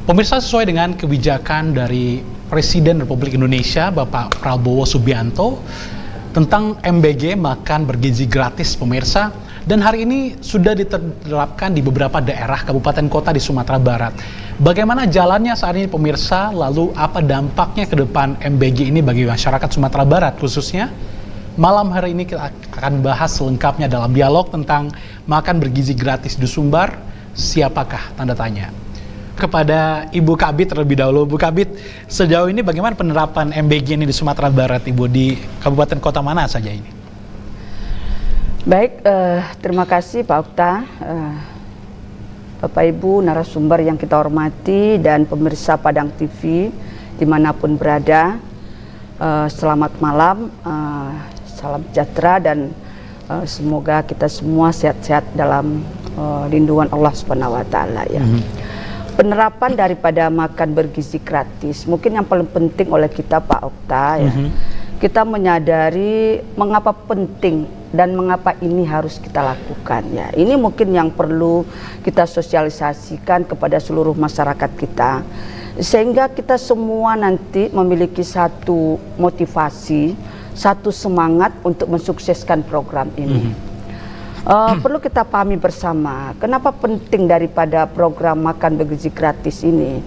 Pemirsa, sesuai dengan kebijakan dari Presiden Republik Indonesia Bapak Prabowo Subianto tentang MBG makan bergizi gratis pemirsa, dan hari ini sudah diterapkan di beberapa daerah kabupaten kota di Sumatera Barat. Bagaimana jalannya saat ini pemirsa, lalu apa dampaknya ke depan MBG ini bagi masyarakat Sumatera Barat khususnya? Malam hari ini kita akan bahas selengkapnya dalam dialog tentang makan bergizi gratis di Sumbar. Siapakah? Tanda tanya. Kepada Ibu Kabit terlebih dahulu. Bu Kabit, sejauh ini bagaimana penerapan MBG ini di Sumatera Barat, Ibu, di kabupaten kota mana saja ini? Baik, terima kasih Pak Okta, Bapak Ibu narasumber yang kita hormati dan pemirsa Padang TV dimanapun berada. Selamat malam, salam sejahtera dan semoga kita semua sehat-sehat dalam lindungan Allah Subhanahu wa Ta'ala ya. Penerapan daripada makan bergizi gratis, mungkin yang paling penting oleh kita Pak Okta ya, kita menyadari mengapa penting dan mengapa ini harus kita lakukan ya. Ini mungkin yang perlu kita sosialisasikan kepada seluruh masyarakat kita, sehingga kita semua nanti memiliki satu motivasi, satu semangat untuk mensukseskan program ini. Perlu kita pahami bersama kenapa penting daripada program makan bergizi gratis ini.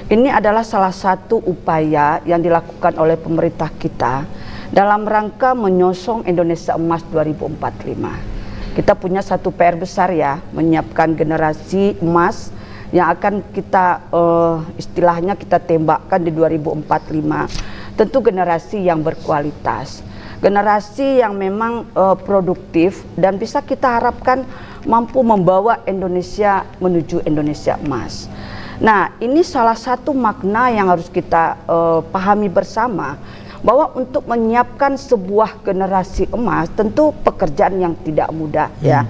Ini adalah salah satu upaya yang dilakukan oleh pemerintah kita dalam rangka menyosong Indonesia Emas 2045. Kita punya satu PR besar ya, menyiapkan generasi emas yang akan kita istilahnya kita tembakkan di 2045. Tentu generasi yang berkualitas, generasi yang memang produktif dan bisa kita harapkan mampu membawa Indonesia menuju Indonesia Emas. Nah, ini salah satu makna yang harus kita pahami bersama, bahwa untuk menyiapkan sebuah generasi emas tentu pekerjaan yang tidak mudah ya.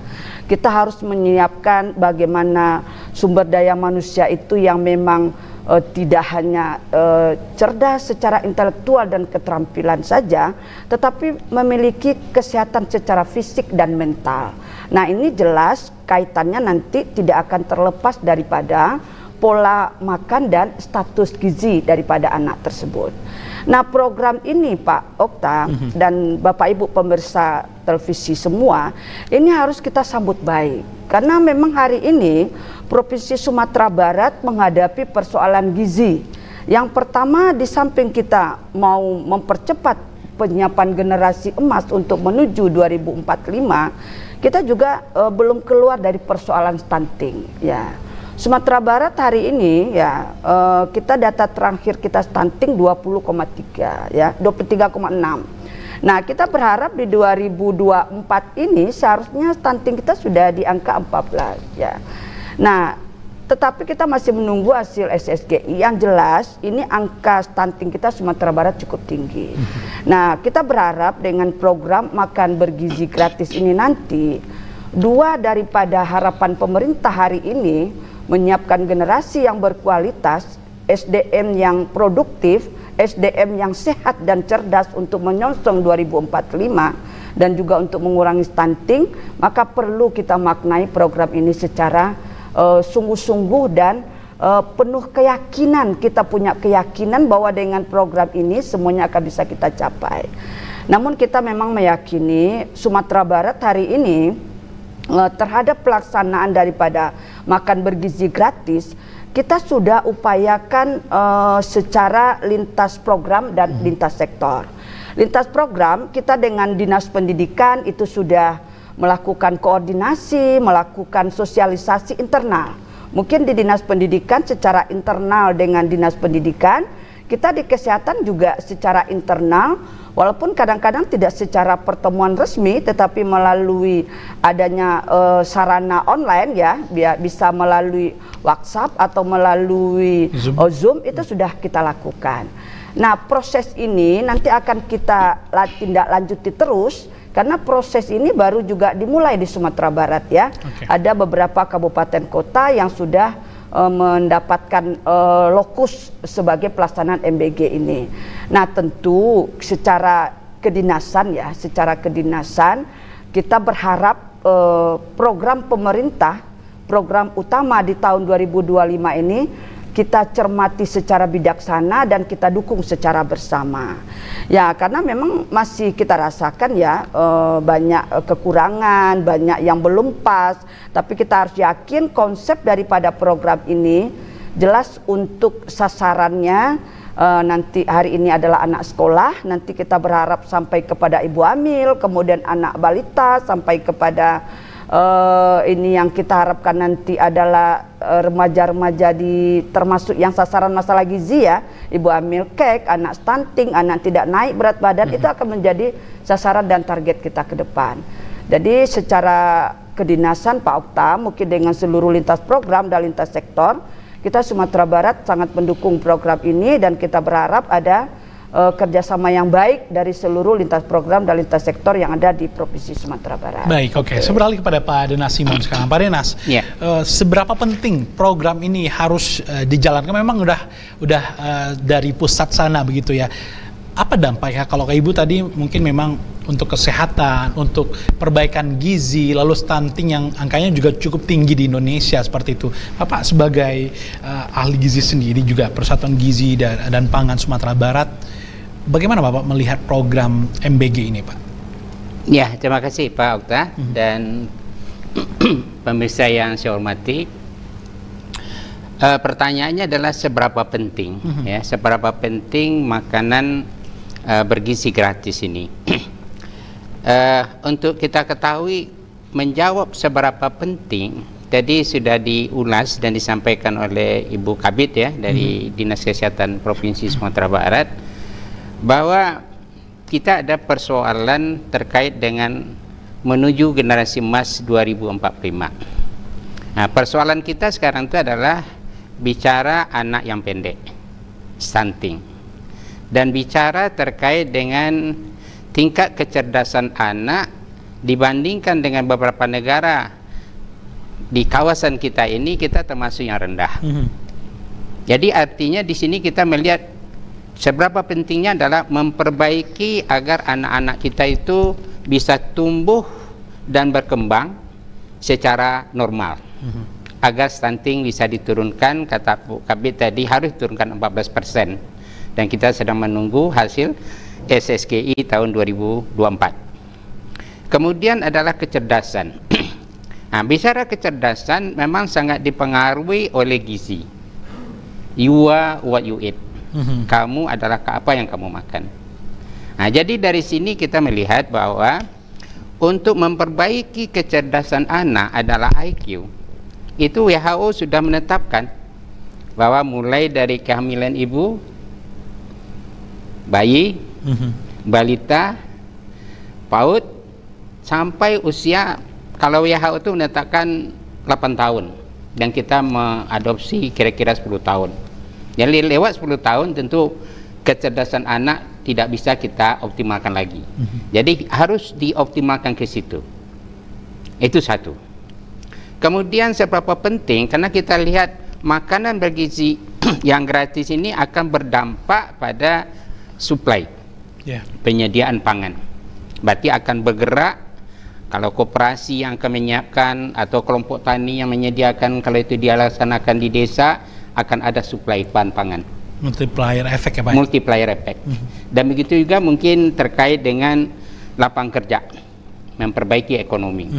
Kita harus menyiapkan bagaimana sumber daya manusia itu yang memang tidak hanya cerdas secara intelektual dan keterampilan saja, tetapi memiliki kesehatan secara fisik dan mental. Nah, ini jelas kaitannya nanti tidak akan terlepas daripada pola makan dan status gizi daripada anak tersebut. Nah, program ini Pak Okta dan Bapak Ibu pemirsa televisi semua, ini harus kita sambut baik. Karena memang hari ini Provinsi Sumatera Barat menghadapi persoalan gizi. Yang pertama, di samping kita mau mempercepat penyiapan generasi emas untuk menuju 2045, kita juga belum keluar dari persoalan stunting ya. Sumatera Barat hari ini ya, kita data terakhir kita stunting 20,3 ya, 23,6. Nah, kita berharap di 2024 ini seharusnya stunting kita sudah di angka 14 ya. Nah, tetapi kita masih menunggu hasil SSGI. Yang jelas ini angka stunting kita Sumatera Barat cukup tinggi. Nah, kita berharap dengan program makan bergizi gratis ini nanti, dua daripada harapan pemerintah hari ini, menyiapkan generasi yang berkualitas, SDM yang produktif, SDM yang sehat dan cerdas untuk menyongsong 2045 dan juga untuk mengurangi stunting, maka perlu kita maknai program ini secara sungguh-sungguh dan penuh keyakinan. Kita punya keyakinan bahwa dengan program ini semuanya akan bisa kita capai. Namun kita memang meyakini Sumatera Barat hari ini terhadap pelaksanaan daripada makan bergizi gratis, kita sudah upayakan secara lintas program dan lintas sektor. Lintas program kita dengan Dinas Pendidikan itu sudah melakukan koordinasi, melakukan sosialisasi internal. Mungkin di Dinas Pendidikan secara internal dengan Dinas Pendidikan, kita di kesehatan juga secara internal, walaupun kadang-kadang tidak secara pertemuan resmi, tetapi melalui adanya sarana online ya, bisa melalui WhatsApp atau melalui Zoom itu sudah kita lakukan. Nah, proses ini nanti akan kita tindak lanjuti terus, karena proses ini baru juga dimulai di Sumatera Barat ya. Ada beberapa kabupaten kota yang sudah mendapatkan lokus sebagai pelaksanaan MBG ini. Nah, tentu secara kedinasan ya, secara kedinasan kita berharap program pemerintah, program utama di tahun 2025 ini kita cermati secara bijaksana dan kita dukung secara bersama. Ya, karena memang masih kita rasakan ya banyak kekurangan, banyak yang belum pas, tapi kita harus yakin konsep daripada program ini jelas untuk sasarannya. Nanti hari ini adalah anak sekolah, nanti kita berharap sampai kepada ibu hamil, kemudian anak balita, sampai kepada ini yang kita harapkan nanti adalah remaja-remaja termasuk yang sasaran masalah gizi ya, ibu hamil kek, anak stunting, anak tidak naik berat badan, itu akan menjadi sasaran dan target kita ke depan. Jadi secara kedinasan Pak Okta mungkin dengan seluruh lintas program dan lintas sektor, kita Sumatera Barat sangat mendukung program ini dan kita berharap ada kerjasama yang baik dari seluruh lintas program dan lintas sektor yang ada di Provinsi Sumatera Barat. Baik, oke. Saya beralih kepada Pak Denas Simon sekarang. Pak Denas, seberapa penting program ini harus dijalankan? Memang udah dari pusat sana begitu ya. Apa dampaknya kalau ke Ibu tadi mungkin memang untuk kesehatan, untuk perbaikan gizi, lalu stunting yang angkanya juga cukup tinggi di Indonesia seperti itu. Bapak sebagai ahli gizi sendiri juga Persatuan Gizi dan Pangan Sumatera Barat, bagaimana Bapak melihat program MBG ini, Pak? Ya, terima kasih Pak Okta dan pemirsa yang saya hormati. Pertanyaannya adalah seberapa penting ya, seberapa penting makanan bergizi gratis ini. Untuk kita ketahui menjawab seberapa penting, tadi sudah diulas dan disampaikan oleh Ibu Kabid ya dari Dinas Kesehatan Provinsi Sumatera Barat, bahwa kita ada persoalan terkait dengan menuju generasi emas 2045. Nah, persoalan kita sekarang itu adalah bicara anak yang pendek, stunting, dan bicara terkait dengan tingkat kecerdasan anak dibandingkan dengan beberapa negara di kawasan kita ini, kita termasuk yang rendah. Jadi artinya di sini kita melihat seberapa pentingnya adalah memperbaiki agar anak-anak kita itu bisa tumbuh dan berkembang secara normal, agar stunting bisa diturunkan. Kata Bu Kabid tadi harus diturunkan 14%, dan kita sedang menunggu hasil SSGI tahun 2024. Kemudian adalah kecerdasan. Nah, bicara kecerdasan memang sangat dipengaruhi oleh gizi. You are what you eat. Kamu adalah apa yang kamu makan. Nah, jadi dari sini kita melihat bahwa untuk memperbaiki kecerdasan anak adalah IQ. Itu WHO sudah menetapkan bahwa mulai dari kehamilan ibu, bayi, balita, PAUD, sampai usia, kalau WHO itu menetapkan 8 tahun dan kita mengadopsi kira-kira 10 tahun. Jadi lewat 10 tahun tentu kecerdasan anak tidak bisa kita optimalkan lagi. Jadi harus dioptimalkan ke situ. Itu satu. Kemudian seberapa penting, karena kita lihat makanan bergizi yang gratis ini akan berdampak pada supply, penyediaan pangan. Berarti akan bergerak, kalau koperasi yang akan menyiapkan atau kelompok tani yang menyediakan, kalau itu dilaksanakan di desa, akan ada supply bahan pangan. Multiplier effect ya Pak? Multiplier effect. Dan begitu juga mungkin terkait dengan lapangan kerja, memperbaiki ekonomi.